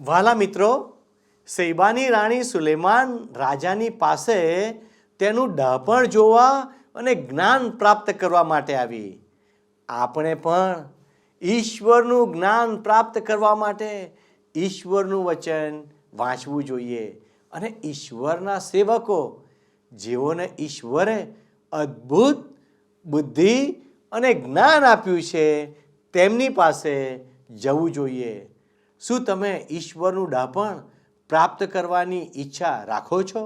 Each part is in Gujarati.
વાલા મિત્રો, સૈબાની રાણી સુલેમાન રાજાની પાસે તેનું ડહાપણ જોવા અને જ્ઞાન પ્રાપ્ત કરવા માટે આવી. આપણે પણ ઈશ્વરનું જ્ઞાન પ્રાપ્ત કરવા માટે ઈશ્વરનું વચન વાંચવું જોઈએ અને ઈશ્વરના સેવકો જેઓને ઈશ્વરે અદ્ભુત બુદ્ધિ અને જ્ઞાન આપ્યું છે તેમની પાસે જવું જોઈએ. શું તમે ઈશ્વરનું ડહાપણ પ્રાપ્ત કરવાની ઈચ્છા રાખો છો?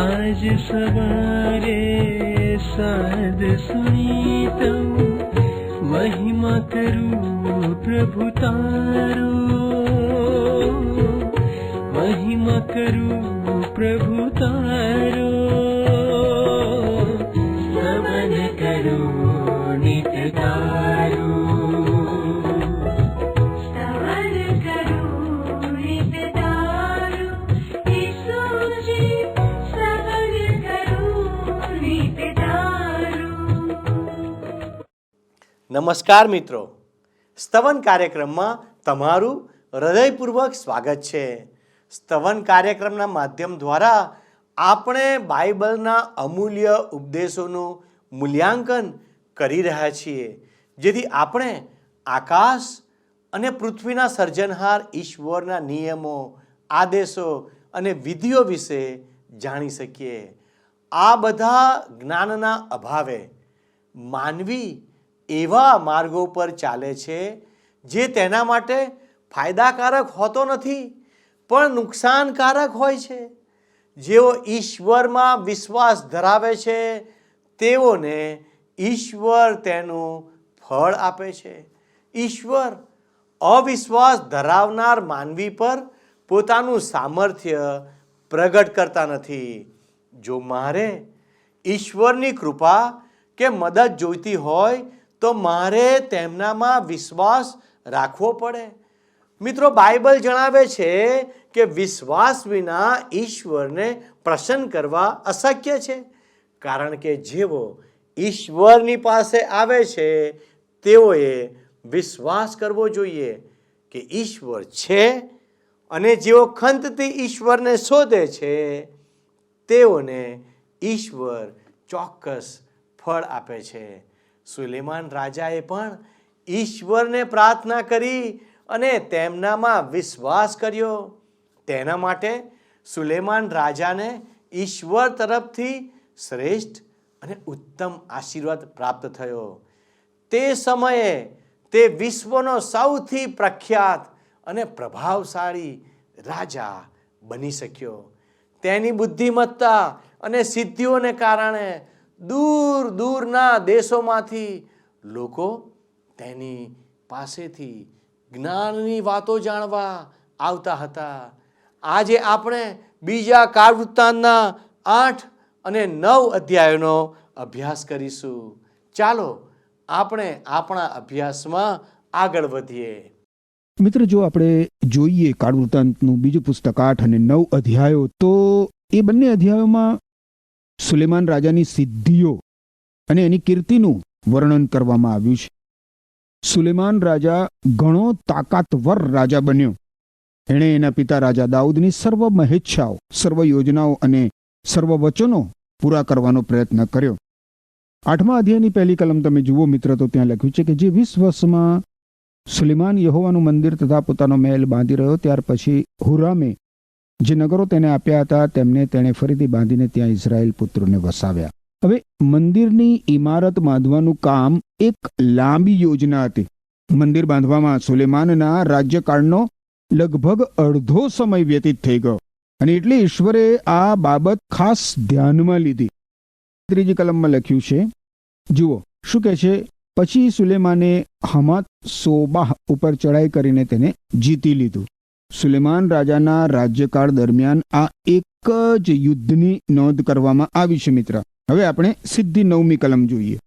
आज सवारे साध सुनी तऊ महिमा करूं प्रभु तारो, महिमा करूं प्रभु तारो, स्तवन करूं नित तारो. નમસ્કાર મિત્રો, સ્તવન કાર્યક્રમમાં તમારું હૃદયપૂર્વક સ્વાગત છે. સ્તવન કાર્યક્રમના માધ્યમ દ્વારા આપણે બાઇબલના અમૂલ્ય ઉપદેશોનું મૂલ્યાંકન કરી રહ્યા છીએ, જેથી આપણે આકાશ અને પૃથ્વીના સર્જનહાર ઈશ્વરના નિયમો, આદેશો અને વિધિઓ વિશે જાણી શકીએ. આ બધા જ્ઞાનના અભાવે માનવી એવા માર્ગો પર ચાલે છે જે તેના માટે ફાયદાકારક હોતો નથી પણ નુકસાનકારક હોય છે. જેઓ ઈશ્વરમાં વિશ્વાસ ધરાવે છે તેઓને ઈશ્વર તેનું ફળ આપે છે. ઈશ્વર અવિશ્વાસ ધરાવનાર માનવી પર પોતાનું સામર્થ્ય પ્રગટ કરતા નથી. જો મારે ઈશ્વરની કૃપા કે મદદ જોઈતી હોય તો મારે તેમનામાં વિશ્વાસ રાખવો પડે. મિત્રો, બાઇબલ જણાવે છે કે વિશ્વાસ વિના ઈશ્વરને પ્રસન્ન કરવા અશક્ય છે, કારણ કે જેઓ ઈશ્વરની પાસે આવે છે તેઓએ વિશ્વાસ કરવો જોઈએ કે ઈશ્વર છે અને જેઓ ખંતથી ઈશ્વરને શોધે છે તેઓને ઈશ્વર ચોક્કસ ફળ આપે છે. સુલેમાન રાજાએ પણ ઈશ્વરને પ્રાર્થના કરી અને તેમનામાં વિશ્વાસ કર્યો. તેના માટે સુલેમાન રાજાને ઈશ્વર તરફથી શ્રેષ્ઠ અને ઉત્તમ આશીર્વાદ પ્રાપ્ત થયો. તે સમયે તે વિશ્વનો સૌથી પ્રખ્યાત અને પ્રભાવશાળી રાજા બની શક્યો. તેની બુદ્ધિમત્તા અને સિદ્ધિઓને કારણે દૂર દૂરના દેશોમાંથી લોકો તેની પાસેથી જ્ઞાનની વાતો જાણવા આવતા હતા. આજે આપણે બીજા કાળવૃત્તાંતના 8 અને 9 અધ્યાયોનો અભ્યાસ કરીશું. ચાલો આપણે આપણા અભ્યાસમાં આગળ વધીએ. મિત્ર, જો આપણે જોઈએ કાળવૃત્તાંતનું બીજું પુસ્તક 8 અને 9 અધ્યાયો, તો એ બંને અધ્યાયોમાં સુલેમાન રાજાની સિદ્ધિઓ અને એની કીર્તિનું વર્ણન કરવામાં આવ્યું છે. સુલેમાન રાજા ઘણો તાકાતવર રાજા બન્યો. એણે એના પિતા રાજા દાઉદની સર્વ મહેચ્છાઓ, સર્વ યોજનાઓ અને સર્વ વચનો પૂરા કરવાનો પ્રયત્ન કર્યો. 8મા અધ્યાયની પહેલી કલમ તમે જુઓ મિત્ર, તો ત્યાં લખ્યું છે કે જે 20 વર્ષમાં સુલેમાન યહોવાનું મંદિર તથા પોતાનો મહેલ બાંધી રહ્યો, ત્યાર પછી હુરામે જે નગરો તેને આપ્યા હતા તેમને તેણે ફરીથી બાંધીને ત્યાં ઇઝરાયેલ પુત્રોને વસાવ્યા. હવે મંદિરની ઇમારત બાંધવાનું કામ એક લાંબી યોજના હતી. મંદિર બાંધવામાં સુલેમાનના રાજ્યકાળનો લગભગ અડધો સમય વ્યતીત થઈ ગયો અને એટલે ઈશ્વરે આ બાબત ખાસ ધ્યાનમાં લીધી. 3જી કલમમાં લખ્યું છે, જુઓ શું કહે છે, પછી સુલેમાને હમાત સોબાહ ઉપર ચડાઈ કરીને તેને જીતી લીધું. સુલેમાન રાજાના રાજ્યકાળ દરમિયાન આ એક જ યુદ્ધની નોંધ કરવામાં આવી છે મિત્ર. હવે આપણે સીધી 9મી કલમ જોઈએ.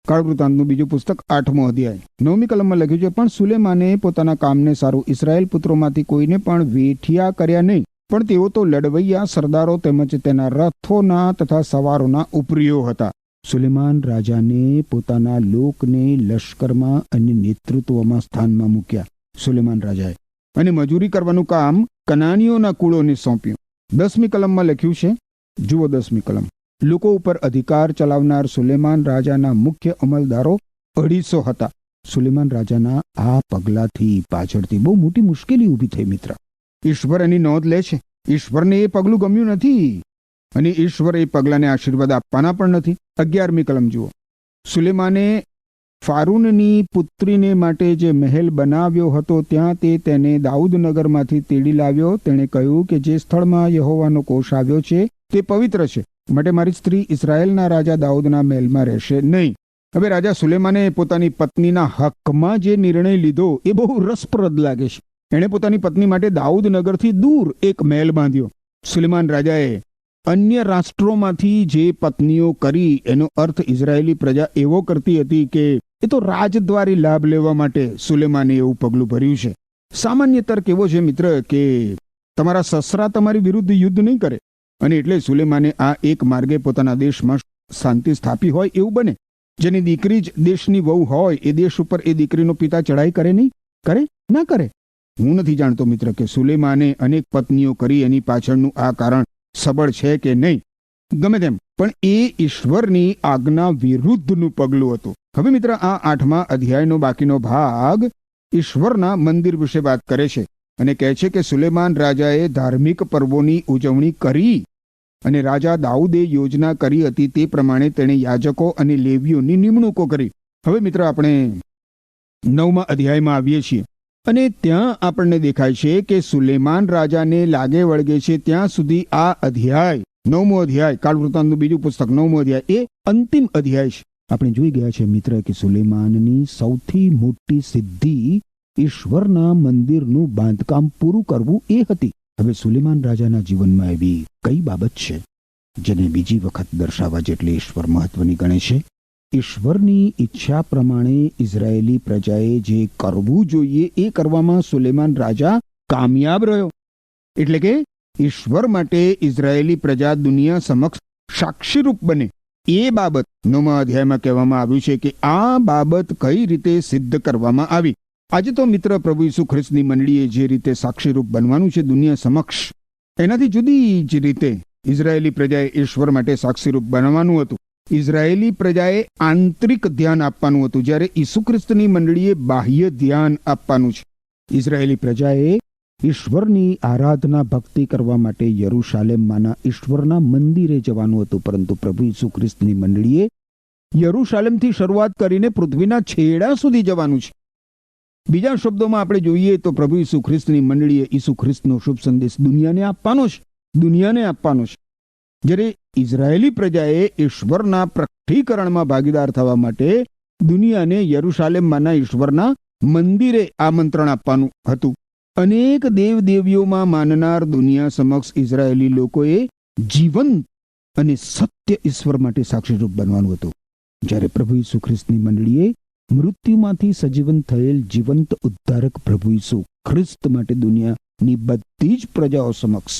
કાળવૃતાંતનું બીજું પુસ્તક 8મો અધ્યાય 9મી કલમમાં લખ્યું છે, પણ સુલેમાને પોતાના કામને સારું ઇસ્રાયેલ પુત્રોમાંથી કોઈને પણ વેઠિયા કર્યા નહીં, પણ તેઓ તો લડવૈયા સરદારો તેમજ તેના રથોના તથા સવારોના ઉપરીઓ હતા. સુલેમાન રાજાને પોતાના લોકને લશ્કરમાં અને નેતૃત્વમાં સ્થાનમાં મૂક્યા. સુલેમાન રાજાએ અને મજૂરી કરવાનું કામ કનાનીઓના કુળોને સોંપ્યું. 10મી કલમમાં લખ્યું છે, જુઓ 10મી કલમ. લોકો ઉપર અધિકાર ચલાવનાર સુલેમાન રાજાના મુખ્ય અમલદારો 250 હતા. સુલેમાન રાજાના આ પગલાથી પાછળથી બહુ મોટી મુશ્કેલી ઊભી થઈ મિત્ર. ઈશ્વર એની નોંધ લે છે. ઈશ્વરને એ પગલું ગમ્યું નથી અને ઈશ્વર એ પગલાને આશીર્વાદ આપવાના પણ નથી. 11મી કલમ જુઓ. સુલેમાને ફારૂનની પુત્રીને માટે જે મહેલ બનાવ્યો હતો ત્યાં તે તેને દાઉદનગરમાંથી તેડી લાવ્યો. તેણે કહ્યું કે જે સ્થળમાં યહોવાનો કોષ આવ્યો છે તે પવિત્ર છે, માટે મારી સ્ત્રી ઇસ્રાયેલના રાજા દાઉદના મહેલમાં રહેશે નહીં. હવે રાજા સુલેમાને પોતાની પત્નીના હકમાં જે નિર્ણય લીધો એ બહુ રસપ્રદ લાગે છે. એણે પોતાની પત્ની માટે દાઉદનગરથી દૂર એક મહેલ બાંધ્યો. સુલેમાન રાજાએ અન્ય રાષ્ટ્રોમાંથી જે પત્નીઓ કરી એનો અર્થ ઇઝરાયેલી પ્રજા એવો કરતી હતી કે એ તો રાજદ્વારી લાભ લેવા માટે સુલેમાને એવું પગલું ભર્યું છે. સામાન્ય તર્ક એવો છે મિત્ર કે તમારા સસરા તમારી વિરુદ્ધ યુદ્ધ નહીં કરે, અને એટલે સુલેમાને આ એક માર્ગે પોતાના દેશમાં શાંતિ સ્થાપી હોય એવું બને. જેની દીકરી જ દેશની વહુ હોય એ દેશ ઉપર એ દીકરીનો પિતા ચડાઈ કરે નહીં? કરે ના કરે? હું નથી જાણતો મિત્ર કે સુલેમાને અનેક પત્નીઓ કરી એની પાછળનું આ કારણ સબળ છે કે નહીં. ગમે તેમ પણ એ ઈશ્વરની આજ્ઞા વિરુદ્ધનું પગલું હતું. હવે મિત્ર આ 8મા અધ્યાયનો બાકીનો ભાગ ઈશ્વરના મંદિર વિશે વાત કરે છે અને કહે છે કે સુલેમાન રાજાએ ધાર્મિક પર્વોની ઉજવણી કરી અને રાજા દાઉદે યોજના કરી હતી તે પ્રમાણે તેણે યાજકો અને લેવીઓની નિમણૂકો કરી. હવે મિત્ર આપણે 9મા અધ્યાયમાં આવીએ છીએ અને ત્યાં આપણને દેખાય છે કે સુલેમાન રાજાને લાગે વળગે છે ત્યાં સુધી આ અધ્યાય 9મો અધ્યાય કાળવૃતાંતનું બીજું પુસ્તક 9મો અધ્યાય એ અંતિમ અધ્યાય છે. આપણે જોઈ ગયા છે મિત્ર કે સુલેમાનની સૌથી મોટી સિદ્ધિ ઈશ્વરના મંદિરનું બાંધકામ પૂરું કરવું એ હતી. હવે સુલેમાન રાજાના જીવનમાં એવી કઈ બાબત છે જેને બીજી વખત દર્શાવવા જેટલી ઈશ્વર મહત્વની ગણે છે? ઈશ્વરની ઈચ્છા પ્રમાણે ઇઝરાયેલી પ્રજાએ જે કરવું જોઈએ એ કરવામાં સુલેમાન રાજા કામયાબ રહ્યો. એટલે કે ઈશ્વર માટે ઇઝરાયેલી પ્રજા દુનિયા સમક્ષ સાક્ષીરૂપ બને એ બાબત 9મા અધ્યાયમાં કહેવામાં આવ્યું છે કે આ બાબત કઈ રીતે સિદ્ધ કરવામાં આવી. આજે તો મિત્ર પ્રભુ ઈસુ ખ્રિસ્તની મંડળીએ જે રીતે સાક્ષીરૂપ બનવાનું છે દુનિયા સમક્ષ, એનાથી જુદી જ રીતે ઇઝરાયેલી પ્રજાએ ઈશ્વર માટે સાક્ષીરૂપ બનવાનું હતું. ઇઝરાયેલી પ્રજાએ આંતરિક ધ્યાન આપવાનું હતું, જ્યારે ઈસુ ખ્રિસ્તની મંડળીએ બાહ્ય ધ્યાન આપવાનું છે. ઇઝરાયેલી પ્રજાએ ઈશ્વરની આરાધના ભક્તિ કરવા માટે યરૂશાલેમમાંના ઈશ્વરના મંદિરે જવાનું હતું, પરંતુ પ્રભુ ઈસુ ખ્રિસ્તની મંડળીએ યરૂશાલેમથી શરૂઆત કરીને પૃથ્વીના છેડા સુધી જવાનું છે. બીજા શબ્દોમાં આપણે જોઈએ તો પ્રભુ ઈસુ ખ્રિસ્તની મંડળીએ ઈસુ ખ્રિસ્તનો શુભ સંદેશ દુનિયાને આપવાનો છે. જ્યારે ઇઝરાયેલી પ્રજાએ ઈશ્વરના પ્રગટીકરણમાં ભાગીદાર થવા માટે દુનિયાને યરૂશાલેમમાંના ઈશ્વરના મંદિરે આમંત્રણ આપવાનું હતું. અનેક દેવદેવીઓમાં માનનાર દુનિયા સમક્ષ ઇઝરાયેલી લોકોએ જીવંત અને સત્ય ઈશ્વર માટે સાક્ષીરૂપ બનવાનું હતું. જ્યારે પ્રભુ ઈસુ ખ્રિસ્તની મંડળીએ મૃત્યુમાંથી સજીવન થયેલ જીવંત ઉદ્ધારક પ્રભુ ઈસુ ખ્રિસ્ત માટે દુનિયાની બધી જ પ્રજાઓ સમક્ષ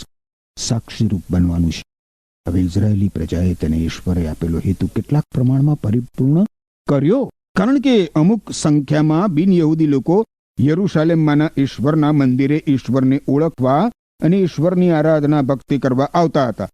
સાક્ષીરૂપ બનવાનું છે. હવે ઇઝરાયેલી પ્રજાએ તેને ઈશ્વરે આપેલો હેતુ કેટલાક પ્રમાણમાં પરિપૂર્ણ કર્યો, કારણ કે અમુક સંખ્યામાં બિન યહૂદી લોકો યરૂશાલેમમાંના ઈશ્વરના મંદિરે ઈશ્વરને ઓળખવા અને ઈશ્વરની આરાધના ભક્તિ કરવા આવતા હતા.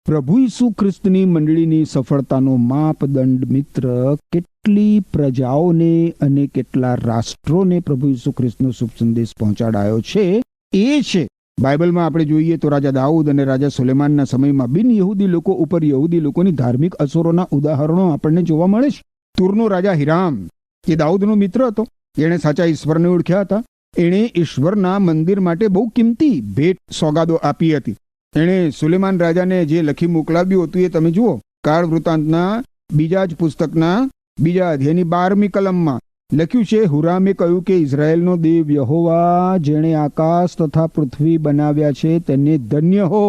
પ્રભુ ઈસુ ખ્રિસ્તની મંડળીની સફળતાનો માપદંડ મિત્ર કેટલી પ્રજાઓને અને કેટલા રાષ્ટ્રોને પ્રભુ ઈસુ ખ્રિસ્તનો શુભ સંદેશ પહોંચાડાયો છે એ છે. બાઇબલમાં આપણે જોઈએ તો રાજા દાઉદ અને રાજા સુલેમાનના સમયમાં બિન યહૂદી લોકો ઉપર યહૂદી લોકોની ધાર્મિક અસરોના ઉદાહરણો આપણને જોવા મળે છે. તુરનો રાજા હિરામ એ દાઉદનો મિત્ર હતો. એણે સાચા ઈશ્વરને ઓળખ્યા હતા. એણે ઈશ્વરના મંદિર માટે બહુ કિંમતી ભેટ સોગાદો આપી હતી. એણે સુલેમાન રાજાને જે લખી મોકલાવ્યું હતું એ તમે જુઓ. કાળ વૃત્તાંતના બીજા જ પુસ્તકના બીજા અધ્યાયની 12મી કલમમાં લખ્યું છે, હુરામે કહ્યું કે ઇઝરાયેલનો દેવ યહોવા જેણે આકાશ તથા પૃથ્વી બનાવ્યા છે તેને ધન્ય હો.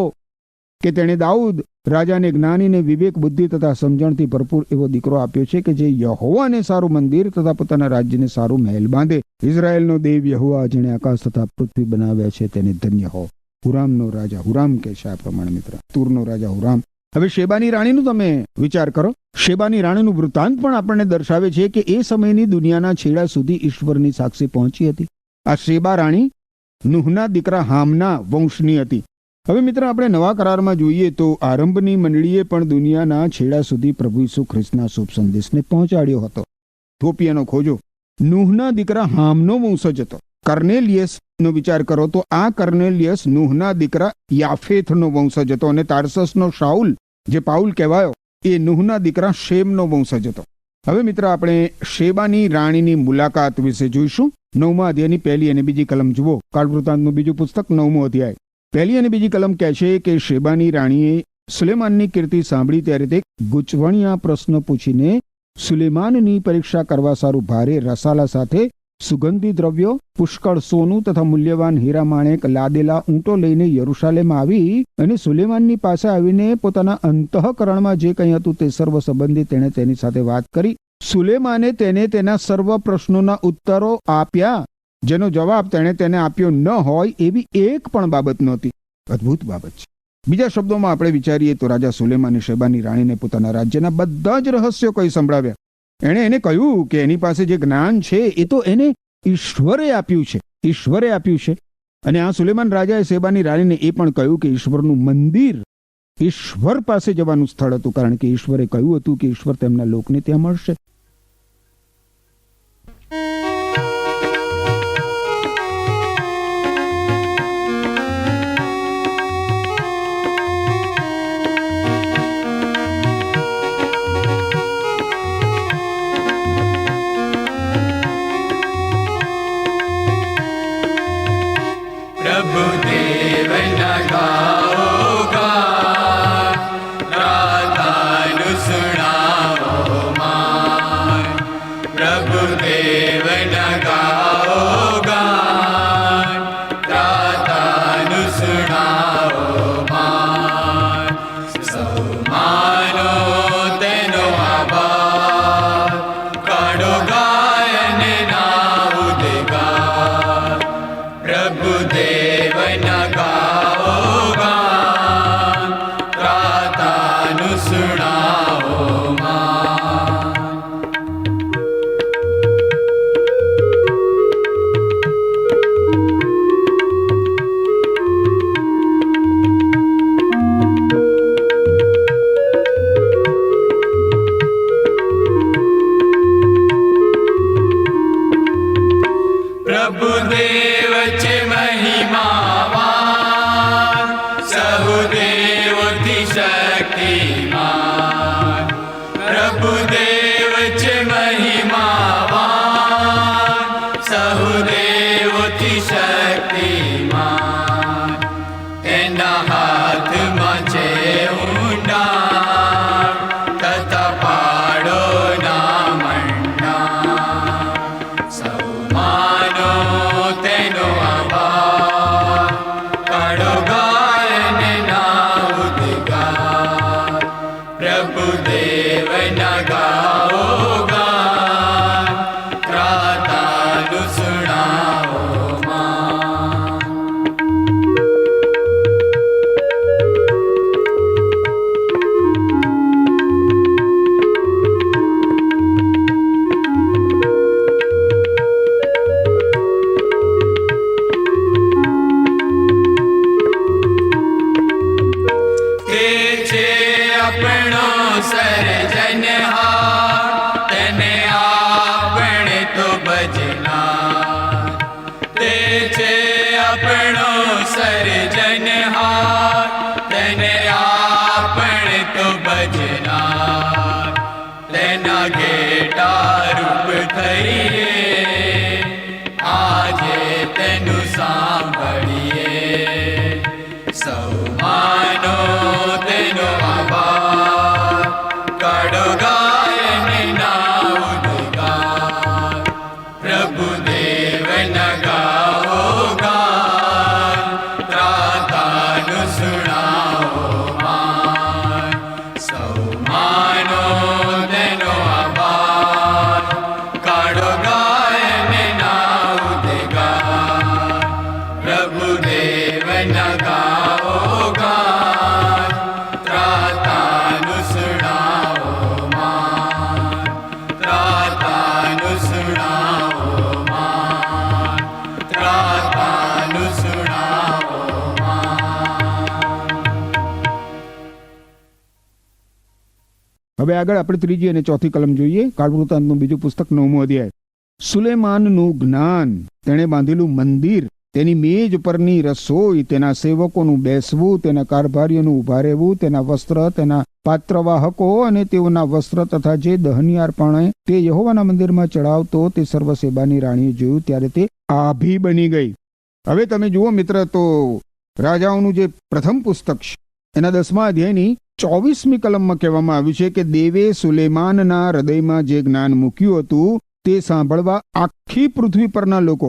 કે તેણે દાઉદ રાજાને જ્ઞાનીને વિવેક બુદ્ધિ તથા સમજણથી ભરપૂર એવો દીકરો આપ્યો છે કે જે યહોવાને સારું મંદિર તથા પોતાના રાજ્યને સારું મહેલ બાંધે. ઇઝરાયેલનો દેવ યહોવા જેણે આકાશ તથા પૃથ્વી બનાવ્યા છે તેને ધન્ય હો. હુરામનો રાજા હુરામ કહે છે આ પ્રમાણે મિત્ર, તુરનો રાજા હુરામ. હવે શેબાની રાણીનું તમે વિચાર કરો. શેબાની રાણીનું વૃત્તાંત પણ આપણને દર્શાવે છે કે એ સમયની દુનિયાના છેડા સુધી ઈશ્વરની સાક્ષી પહોંચી હતી. આ શેબા રાણી નૂહના દીકરા હામના વંશની હતી. હવે મિત્ર, આપણે નવા કરારમાં જોઈએ તો આરંભની મંડળીએ પણ દુનિયાના છેડા સુધી પ્રભુ ઈસુ ખ્રિસ્તના શુભ સંદેશને પહોંચાડ્યો હતો. થોપિયાનો ખોજો નૂહના દીકરા હામનો વંશજ હતો. કર્નેલિયસ નો વિચાર કરો તો આ કર્નેલિયસ નૂહના દીકરા યાફેથનો વંશજ હતો અને તાર્સસનો શાઉલ જે પાઉલ કહેવાયો એ નૂહના દીકરા શેમનો વંશજ હતો. હવે મિત્ર, આપણે શેબાની રાણીની મુલાકાત વિશે જોઈશું. 9મા અધ્યાયની 1લી અને 2જી કલમ જુઓ. કાળવૃત્તાંતનું બીજું પુસ્તક 9મો અધ્યાય 1લી અને 2જી કલમ કહે છે કે શેબાની રાણીએ સુલેમાનની કીર્તિ સાંભળી ત્યારે તે ગૂંચવણિયા પ્રશ્ન પૂછીને સુલેમાનની પરીક્ષા કરવા સારું ભારે રસાલા સાથે સુગંધી દ્રવ્યો, પુષ્કળ સોનું તથા મૂલ્યવાન હીરા માણેક લાદેલા ઊંટો લઈને યરુશાલેમ આવી અને સુલેમાનની પાસે આવીને પોતાના અંતઃકરણમાં જે કંઈ હતું તે સર્વ સંબંધી તેણે તેની સાથે વાત કરી. સુલેમાને તેને તેના સર્વ પ્રશ્નોના ઉત્તરો આપ્યા, જેનો જવાબ તેણે તેને આપ્યો ન હોય એવી એક પણ બાબત નહોતી. અદ્ભુત બાબત છે. બીજા શબ્દોમાં આપણે વિચારીએ તો રાજા સુલેમાને શેબાની રાણીને પોતાના રાજ્યના બધા જ રહસ્યો કહી સંભળાવ્યા. એણે એને કહ્યું કે એની પાસે જે જ્ઞાન છે એ તો એને ઈશ્વરે આપ્યું છે, ઈશ્વરે આપ્યું છે. અને આ સુલેમાન રાજાએ શેબાની રાણીને એ પણ કહ્યું કે ઈશ્વરનું મંદિર ઈશ્વર પાસે જવાનું સ્થળ હતું, કારણ કે ઈશ્વરે કહ્યું હતું કે ઈશ્વર તેમના લોકને ત્યાં મળશે. સુણાવો હવે આગળ આપણે ત્રીજી અને ચોથી કલમ જોઈએ. કાળવૃતાંતનું બીજું પુસ્તક 9મો અધ્યાય. સુલેમાનનું જ્ઞાન, તેણે બાંધેલું મંદિર, તેની મેજ પરની રસોઈ, તેના સેવકોનું બેસવું, તેના કારભારીઓનું ઉભા રહેવું, તેના વસ્ત્ર, તેના પાત્રવાહકો અને તેઓના વસ્ત્ર તથા જે દહનિયારપણે તે યહોવાના મંદિરમાં ચડાવતો તે સર્વ શેબાની રાણીએ જોયું ત્યારે તે આભી બની ગઈ. હવે તમે જુઓ મિત્ર, તો રાજાઓનું જે પ્રથમ પુસ્તક છે એના 10મા અધ્યાયની 24મી કલમમાં કહેવામાં આવ્યું છે કે દેવે સુલેમાનના હૃદયમાં જે જ્ઞાન મૂક્યું હતું તે સાંભળવા આખી પૃથ્વી પરના લોકો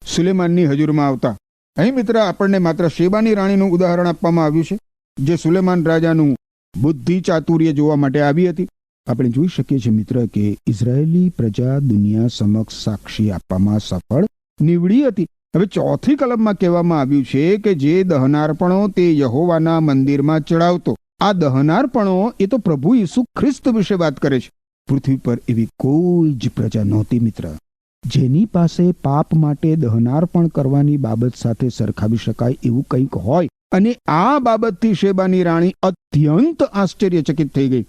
સુલેમાનની હજુરમાં આવતા. અહીં મિત્ર આપણને માત્ર શેબાની રાણીનું ઉદાહરણ આપવામાં આવ્યું છે, જે સુલેમાન રાજાનું બુદ્ધિ ચાતુર્ય જોવા માટે આવી હતી. આપણે જોઈ શકીએ છીએ મિત્ર કે ઇઝરાયેલી પ્રજા દુનિયા સમક્ષ સાક્ષી આપવામાં સફળ નીવડી હતી. હવે ચોથી કલમમાં કહેવામાં આવ્યું છે કે જે દહનાર્પણો તે યહોવાના મંદિરમાં ચડાવતો. આ દહનાર્પણો એ તો પ્રભુ ઈસુ ખ્રિસ્ત વિશે વાત કરે છે. પૃથ્વી પર એવી કોઈ જ પ્રજા નહોતી મિત્ર જેની પાસે પાપ માટે દહનાર્પણ કરવાની બાબત સાથે સરખાવી શકાય એવું કંઈક હોય. અને આ બાબતથી શેબાની રાણી અત્યંત આશ્ચર્યચકિત થઈ ગઈ.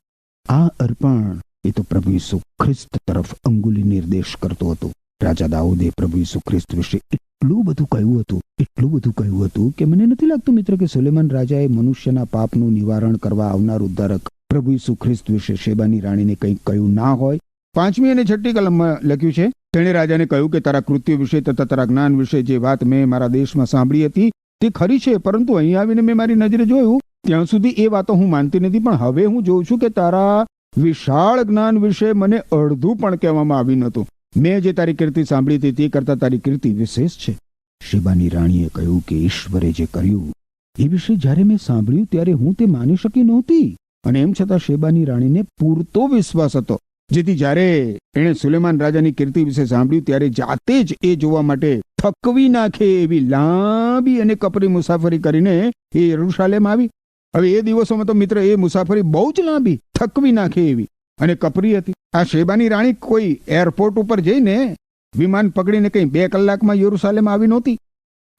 આ અર્પણ એ તો પ્રભુ ઈસુ ખ્રિસ્ત તરફ અંગુલી નિર્દેશ કરતો હતો. રાજા દાઉદે પ્રભુ ઈસુ ખ્રિસ્ત વિશે એટલું બધું કહ્યું હતું કે મને નથી લાગતું મિત્ર કે સુલેમાન રાજાએ મનુષ્યના પાપનું નિવારણ કરવા આવનાર ઉદ્ધારક પ્રભુ ઈસુ ખ્રિસ્ત વિશે શેબાની રાણીને કંઈક કહ્યું ના હોય. 5મી અને 6મી કલમમાં લખ્યું છે, તેણે રાજાને કહ્યું કે તારા કૃત્ય વિશે તથા તારા જ્ઞાન વિશે જે વાત મેં મારા દેશમાં સાંભળી હતી તે ખરી છે, પરંતુ અહીં આવીને મેં મારી નજરે જોયું ત્યાં સુધી એ વાતો હું માનતી નથી, પણ હવે હું જોઉં છું કે તારા વિશાળ જ્ઞાન વિશે મને અડધું પણ કહેવામાં આવ્યું નહોતું. મેં જે તારી કીર્તિ સાંભળી હતી તે કરતા તારી કીર્તિ વિશેષ છે. શેબાની રાણીએ કહ્યું કે ઈશ્વરે જે કર્યું એ વિશે જ્યારે મેં સાંભળ્યું ત્યારે હું તે માની શકી નહોતી. અને એમ છતાં શેબાની રાણીને પૂરતો વિશ્વાસ હતો, જેથી જ્યારે એણે સુલેમાન રાજાની કીર્તિ વિશે સાંભળ્યું ત્યારે જાતે જ એ જોવા માટે થકવી નાખે એવી લાંબી અને કપરી મુસાફરી કરીને એ યરૂશાલેમ આવી. હવે એ દિવસોમાં તો મિત્ર એ મુસાફરી બહુ જ લાંબી, થકવી નાખે એવી અને કપરી હતી. આ શેબાની રાણી કોઈ એરપોર્ટ ઉપર જઈને વિમાન પકડીને કંઈ 2 કલાકમાં યરૂશાલેમ આવી નહોતી.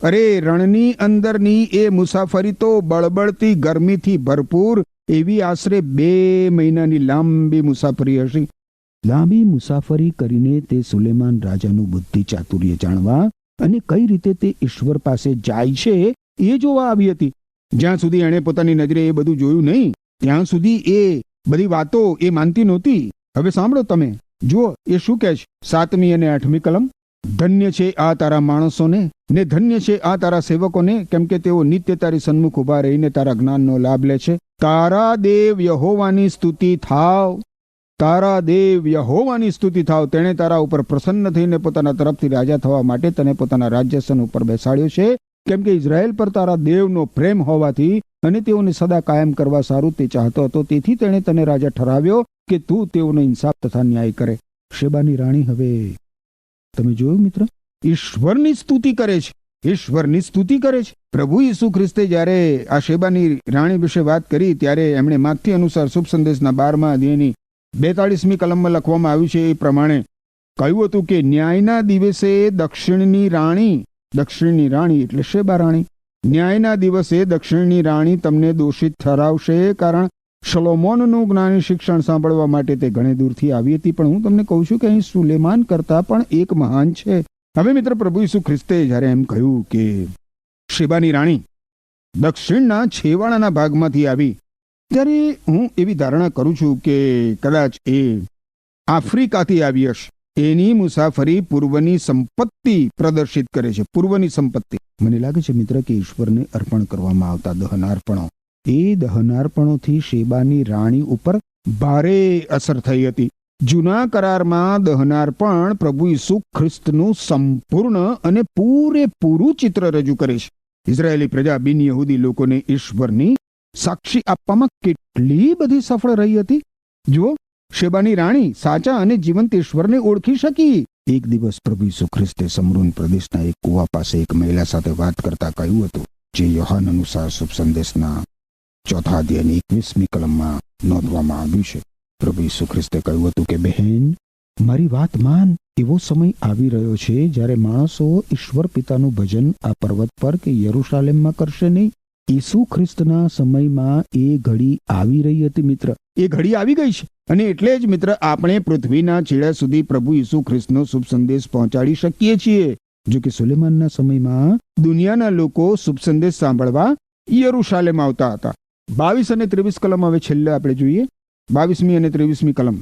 અરે રણની અંદરની એ મુસાફરી તો બળબળતી ગરમીથી ભરપૂર એવી આશરે 2 મહિનાની લાંબી મુસાફરી હશે. લાંબી મુસાફરી કરીને તે સુલેમાન રાજાનું બુદ્ધિ ચાતુર્ય જાણવા અને કઈ રીતે તે ઈશ્વર પાસે જાય છે એ જોવા આવી હતી. જ્યાં સુધી એણે પોતાની નજરે એ બધું જોયું નહીં ત્યાં સુધી એ બધી વાતો એ માનતી નહોતી. હવે સાંભળો તમે, જુઓ એ શું કહે છે. 7મી અને 8મી કલમ. ધન્ય છે આ તારા માણસોને ને ધન્ય છે આ તારા સેવકોને, કેમ કે તેઓ નિત્ય તારી સન્મુખ ઉભા રહીને તારા જ્ઞાનનો લાભ લે છે. તારા દેવ યહોવાની સ્તુતિ થાવ, તારા દેવ યહોવાની સ્તુતિ થાવ. તેણે તારા ઉપર પ્રસન્ન થઈને પોતાના તરફથી રાજા થવા માટે તને પોતાના રાજ્યસન ઉપર બેસાડ્યો છે, કેમ કે ઇઝરાયેલ પર તારા દેવનો પ્રેમ હોવાથી અને તેઓને સદા કાયમ કરવા સારું તે ચાહતો હતો, તેથી તેણે તને રાજા ઠરાવ્યો કે તું તેઓનો ઇન્સાફ તથા ન્યાય કરે. શેબાની રાણી હવે તમે જોયું મિત્ર, ઈશ્વરની સ્તુતિ કરે છે, ઈશ્વરની સ્તુતિ કરે છે. પ્રભુ ઈસુ ખ્રિસ્તે જ્યારે આ શેબાની રાણી વિશે વાત કરી ત્યારે એમણે માથી અનુસાર શુભ સંદેશના 12મા અધ્યાયની 42મી કલમમાં લખવામાં આવ્યું છે એ પ્રમાણે કહ્યું હતું કે ન્યાયના દિવસે દક્ષિણની રાણી એટલે શેબા રાણી, ન્યાયના દિવસે દક્ષિણની રાણી તમને દોષિત ઠરાવશે, કારણ શલોમોનનું જ્ઞાની શિક્ષણ સાંભળવા માટે તે ઘણે દૂરથી આવી હતી. પણ હું તમને કહું છું કે અહીં સુલેમાન કરતા પણ એક મહાન છે. હવે મિત્ર, પ્રભુ ઈસુ ખ્રિસ્તે જ્યારે એમ કહ્યું કે શેબાની રાણી દક્ષિણના છેવાડાના ભાગમાંથી આવી, ત્યારે હું એવી ધારણા કરું છું કે કદાચ એ આફ્રિકાથી આવી હશે. એની મુસાફરી પૂર્વની સંપત્તિ પ્રદર્શિત કરે છે, પૂર્વની સંપત્તિ. મને લાગે છે મિત્ર કે ઈશ્વરને અર્પણ કરવામાં આવતા દહનાર્પણો, એ દહનાર્પણોથી શેબાની રાણી ઉપર ભારે અસર થઈ હતી. જૂના કરારમાં દહનાર્પણ પ્રભુ ઈસુ ખ્રિસ્તનું સંપૂર્ણ અને પૂરેપૂરું ચિત્ર રજૂ કરે છે. ઇઝરાયેલી પ્રજા બિન યહૂદી લોકોને ઈશ્વરની સાક્ષી આપવામાં કેટલી બધી સફળ રહી હતી. જુઓ, શેબાની રાણી સાચા અને જીવંત ઈશ્વરને ઓળખી શકી. એક દિવસ પ્રભુ ઈસુ ખ્રિસ્તે સમરૂન પ્રદેશના એક કુવા પાસે એક મહિલા સાથે વાત કરતા કહ્યું હતું, જે યોહાન અનુસાર શુભ સંદેશના 4થા અધ્યાયની 21મી કલમમાં નોંધવામાં આવ્યું છે. પ્રભુ ઈસુ ખ્રિસ્તે કહ્યું હતું કે બહેન, મારી વાત માન. એવો સમય આવી રહ્યો છે જ્યારે માણસો ઈશ્વર પિતાનું ભજન આ પર્વત પર કે યરૂશાલેમમાં કરશે નહીં. ઈસુ ખ્રિસ્તના સમયમાં એ ઘડી આવી રહી હતી મિત્ર, એ ઘડી આવી ગઈ છે અને એટલે જ મિત્ર આપણે પૃથ્વીના છેડા સુધી પ્રભુ ઈસુ ખ્રિસ્તનો શુભ સંદેશ પહોંચાડી શકીએ છીએ. જો કે સુલેમાનના સમયમાં દુનિયાના લોકો શુભ સંદેશ સાંભળવા યરુશાલેમ આવતા હતા. 22 અને 23 કલમ હવે છેલ્લે આપણે જોઈએ. 22મી અને 23મી કલમ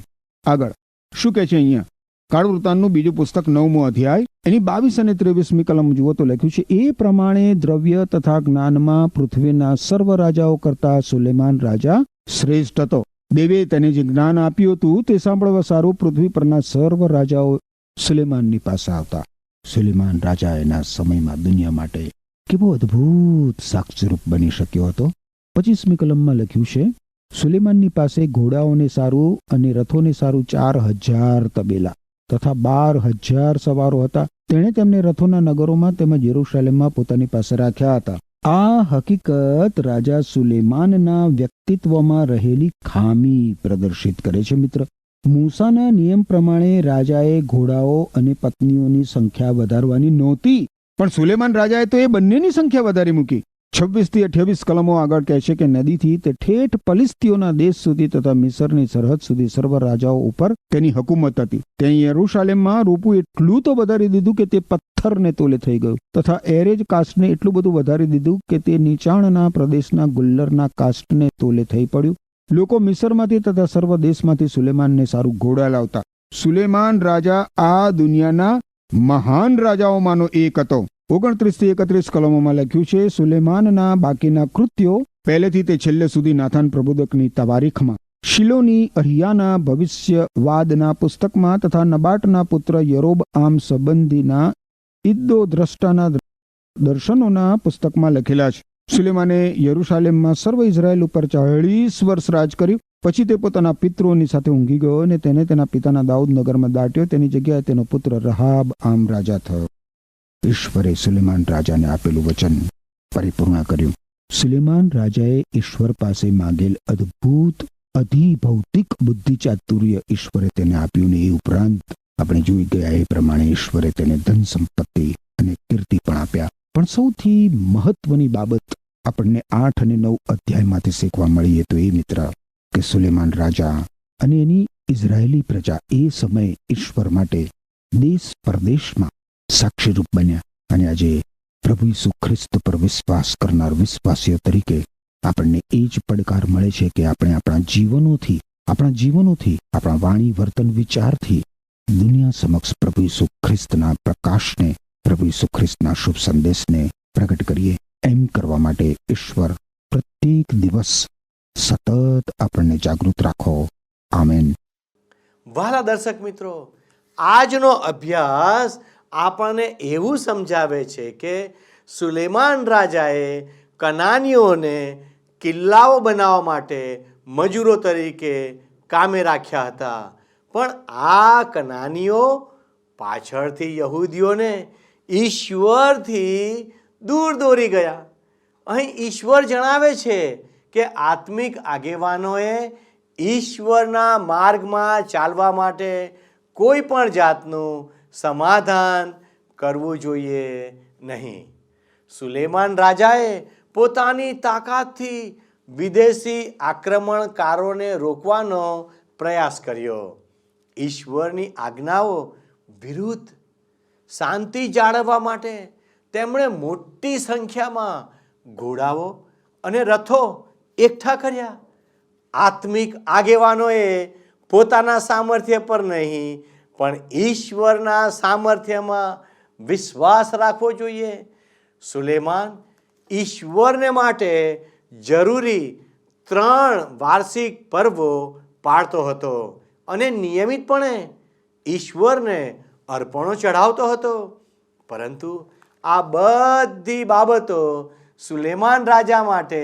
આગળ શું કહે છે અહીંયા? કાળવૃતાંતનું બીજું પુસ્તક 9મો અધ્યાય એની 22 અને 23મી કલમ જુઓ તો લખ્યું છે, એ પ્રમાણે દ્રવ્ય તથા જ્ઞાનમાં પૃથ્વીના સર્વ રાજાઓ કરતા સુલેમાન રાજા શ્રેષ્ઠ હતો. દેવે તેને જે જ્ઞાન આપ્યું હતું તે સાંભળવા સારું પૃથ્વી પરના સર્વ રાજાઓ સુલેમાનની પાસે આવતા. સુલેમાન રાજા એના સમયમાં દુનિયા માટે કેવો અદ્ભુત સાક્ષીરૂપ બની શક્યો હતો. 25મી કલમમાં લખ્યું છે, સુલેમાનની પાસે ઘોડાઓને સારું અને રથોને સારું 4000 તબેલા તથા 12000 સવારો હતા. તેણે તેમને રથોના નગરોમાં તેમજ યરુશાલેમમાં પોતાની પાસે રાખ્યા હતા. આ હકીકત રાજા સુલેમાનના વ્યક્તિત્વમાં રહેલી ખામી પ્રદર્શિત કરે છે. મિત્ર, મૂસાના નિયમ પ્રમાણે રાજાએ ઘોડાઓ અને પત્નીઓની સંખ્યા વધારવાની નહોતી, પણ સુલેમાન રાજાએ તો એ બંનેની સંખ્યા વધારી મૂકી. 26 થી 28 કલમો આગળ કહે છે કે નદીથી તે ઠેઠ ફલિસ્તીઓના દેશ સુધી તથા મિસરની સરહદ સુધી સર્વ રાજાઓ ઉપર તેની હુકુમત હતી. તે યરુશાલેમમાં રૂપું એટલું તો વધારી દીધું કે તે પથ્થરને તોલે થઈ ગયું તથા એરેજ કાસ્ટને એટલું બધું વધારી દીધું કે તે નીચાણના પ્રદેશના ગુલ્લરના કાસ્ટને તોલે થઈ પડ્યું. લોકો મિસરમાંથી તથા સર્વ દેશમાંથી સુલેમાનને સારું ઘોડા લાવતા. સુલેમાન રાજા આ દુનિયાના મહાન રાજાઓમાંનો એક હતો. 29 થી 31 કલમોમાં લખ્યું છે, સુલેમાનના બાકીના કૃત્યો પહેલેથી તે છેલ્લે સુધી નાથાન પ્રબોધકની તવારીખમાં, શિલોની અહિયાના ભવિષ્યવાદના પુસ્તકમાં તથા નબાટના પુત્ર યરોબઆમ સંબંધીના ઇદ્દો દ્રષ્ટાના દર્શનોના પુસ્તકમાં લખેલા છે. સુલેમાને યરુશાલેમમાં સર્વ ઇઝરાયેલ ઉપર 40 વર્ષ રાજ કર્યું. પછી તે પોતાના પિતૃઓની સાથે ઊંઘી ગયો અને તેને તેના પિતાના દાઉદ નગરમાં દાટ્યો. તેની જગ્યાએ તેનો પુત્ર રહાબઆમ રાજા થયો. ઈશ્વરે સુલેમાન રાજાને આપેલું વચન પરિપૂર્ણ કર્યું. સુલેમાન રાજાએ ઈશ્વર પાસે માંગેલ અદ્ભુત અધિભૌતિક બુદ્ધિ ચાતુર્ય ઈશ્વરે તેને આપ્યું ને એ ઉપરાંત આપણે જોઈ ગયા એ પ્રમાણે ઈશ્વરે તેને ધન સંપત્તિ અને કીર્તિ પણ આપ્યા. પણ સૌથી મહત્વની બાબત આપણને 8 અને 9 અધ્યાયમાંથી શીખવા મળી તો એ મિત્ર કે સુલેમાન રાજા અને એની ઇઝરાયેલી પ્રજા એ સમયે ઈશ્વર માટે દેશ પરદેશમાં સાક્ષીરૂપ બન્યા. અને આજે પ્રભુ ઈસુ ખ્રિસ્ત પર વિશ્વાસ કરનાર વિશ્વાસીઓ તરીકે આપણને એ જ પડકાર મળે છે કે આપણે આપણા જીવનોથી આપણા વાણી વર્તન વિચારથી દુનિયા સમક્ષ પ્રભુ ઈસુ ખ્રિસ્તના પ્રકાશને, પ્રભુ ઈસુ ખ્રિસ્તના શુભ સંદેશને પ્રગટ કરીએ. એમ કરવા માટે ઈશ્વર પ્રત્યેક દિવસ સતત આપણને જાગૃત રાખો. આમેન. વહાલા દર્શક મિત્રો, આજનો અભ્યાસ આપણને એવું સમજાવે છે કે સુલેમાન રાજાએ કનાનીઓને કિલ્લાઓ બનાવવા માટે મજૂરો તરીકે કામે રાખ્યા હતા. પણ આ કનાનીઓ પાછળથી યહૂદીઓને ઈશ્વરથી દૂર દોરી ગયા. અહીં ઈશ્વર જણાવે છે કે આત્મિક આગેવાનોએ ઈશ્વરના માર્ગમાં ચાલવા માટે કોઈ પણ જાતનું સમાધાન કરવું જોઈએ નહીં. સુલેમાન રાજાએ પોતાની તાકાતથી વિદેશી આક્રમણકારોને રોકવાનો પ્રયાસ કર્યો. ઈશ્વરની આજ્ઞાઓ વિરુદ્ધ શાંતિ જાળવવા માટે તેમણે મોટી સંખ્યામાં ઘોડાઓ અને રથો એકઠા કર્યા. આત્મિક આગેવાનોએ પોતાના સામર્થ્ય પર નહીં પણ ઈશ્વરના સામર્થ્યમાં વિશ્વાસ રાખવો જોઈએ. સુલેમાન ઈશ્વરને માટે જરૂરી 3 વાર્ષિક પર્વો પાળતો હતો અને નિયમિતપણે ઈશ્વરને અર્પણો ચઢાવતો હતો. પરંતુ આ બધી બાબતો સુલેમાન રાજા માટે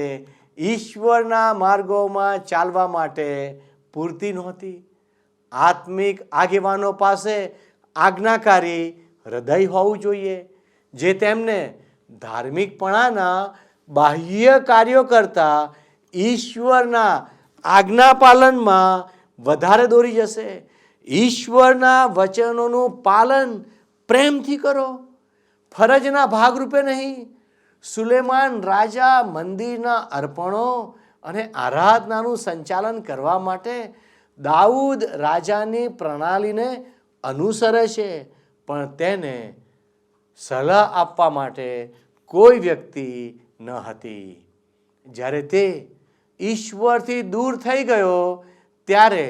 ઈશ્વરના માર્ગોમાં ચાલવા માટે પૂરતી નહોતી. આત્મિક આગેવાનો પાસે આજ્ઞાકારી હૃદય હોવું જોઈએ, જે તેમને ધાર્મિકપણાના બાહ્ય કાર્યો કરતાં ઈશ્વરના આજ્ઞાપાલનમાં વધારે દોરી જશે. ઈશ્વરના વચનોનું પાલન પ્રેમથી કરો, ફરજના ભાગરૂપે નહીં. સુલેમાન રાજા મંદિરના અર્પણો અને આરાધનાનું સંચાલન કરવા માટે દાઉદ રાજાની પ્રણાલીને અનુસરે છે, પણ તેને સલાહ આપવા માટે કોઈ વ્યક્તિ ન હતી. જ્યારે તે ઈશ્વરથી દૂર થઈ ગયો ત્યારે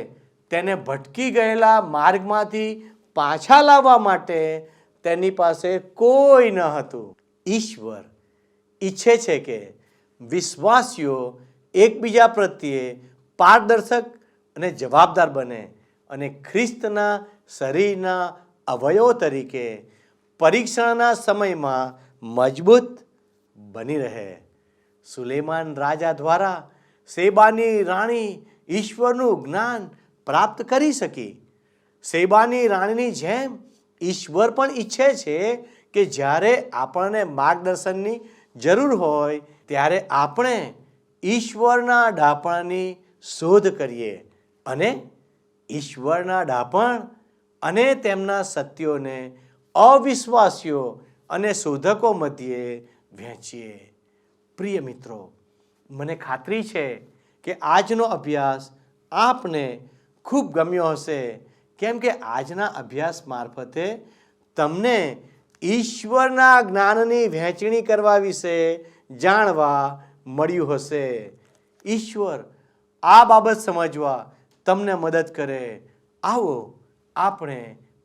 તેને ભટકી ગયેલા માર્ગમાંથી પાછા લાવવા માટે તેની પાસે કોઈ ન હતું. ઈશ્વર ઈચ્છે છે કે વિશ્વાસીઓ એકબીજા પ્રત્યે પારદર્શક અને જવાબદાર બને અને ખ્રિસ્તના શરીરના અવયવો તરીકે પરીક્ષણના સમયમાં મજબૂત બની રહે. સુલેમાન રાજા દ્વારા શેબાની રાણી ઈશ્વરનું જ્ઞાન પ્રાપ્ત કરી શકી. શેબાની રાણીની જેમ ઈશ્વર પણ ઈચ્છે છે કે જ્યારે આપણને માર્ગદર્શનની જરૂર હોય ત્યારે આપણે ઈશ્વરના ડાપણની શોધ કરીએ અને ઈશ્વરના ડાપણ અને તેમના સત્યોને અવિશ્વાસીઓ અને શોધકો મધ્યે વહેંચીએ. પ્રિય મિત્રો, મને ખાતરી છે કે આજનો અભ્યાસ આપને ખૂબ ગમ્યો હશે, કેમ કે આજના અભ્યાસ મારફતે તમને ઈશ્વરના જ્ઞાનની વહેંચણી કરવા વિશે જાણવા મળ્યું હશે. ઈશ્વર આ બાબત સમજવા તમને મદદ કરે. આવો આપણે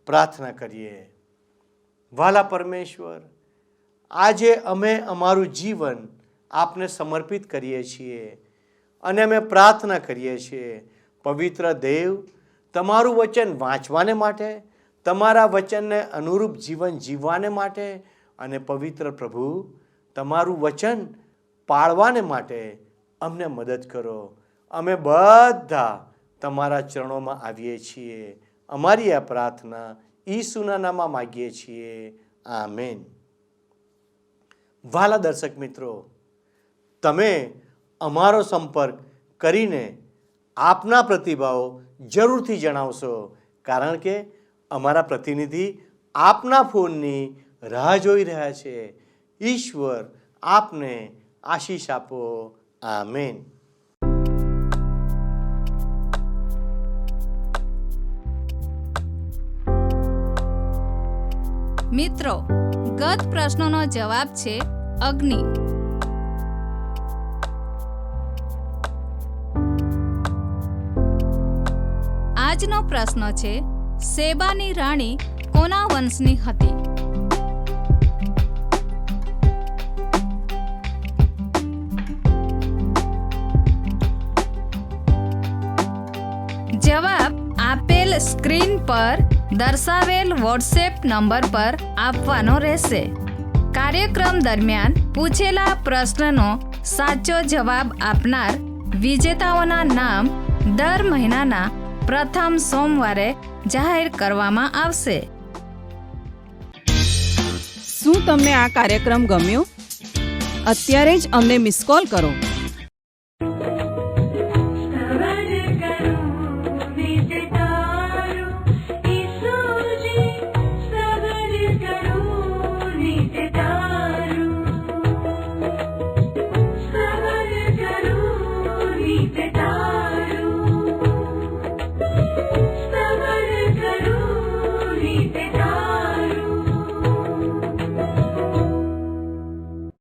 પ્રાર્થના કરીએ. વાલા પરમેશ્વર, આજે અમે અમારું જીવન આપને સમર્પિત કરીએ છીએ અને અમે પ્રાર્થના કરીએ છીએ, પવિત્ર દેવ, તમારું વચન વાંચવાને માટે, તમારા વચનને અનુરૂપ જીવન જીવવાને માટે અને પવિત્ર પ્રભુ, તમારું વચન પાળવાને માટે અમને મદદ કરો. અમે બધા તમારા ચરણોમાં આવીએ છીએ. અમારી આ પ્રાર્થના ઈસુના નામમાં માગીએ છીએ. આમેન. વાલા દર્શક મિત્રો, તમે અમારો સંપર્ક કરીને આપના પ્રતિભાવો જરૂરથી જણાવશો, કારણ કે અમારા પ્રતિનિધિ આપના ફોનની રાહ જોઈ રહ્યા છે. ઈશ્વર આપને આશીષ આપો. આમેન. મિત્રો, ગત પ્રશ્નનો જવાબ છે અગ્નિ. આજનો પ્રશ્ન છે, શેબાની રાણી કોના વંશની હતી? જવાબ આપેલ સ્ક્રીન પર દર્શાવેલ વોટ્સએપ નંબર પર આપવાનો રહેશે. કાર્યક્રમ દરમિયાન પૂછેલા પ્રશ્નનો સાચો જવાબ આપનાર વિજેતાઓના નામ દર મહિનાના પ્રથમ સોમવારે જાહેર કરવામાં આવશે. શું તમને આ કાર્યક્રમ ગમ્યો? અત્યારે જ અમને મિસ કોલ કરો.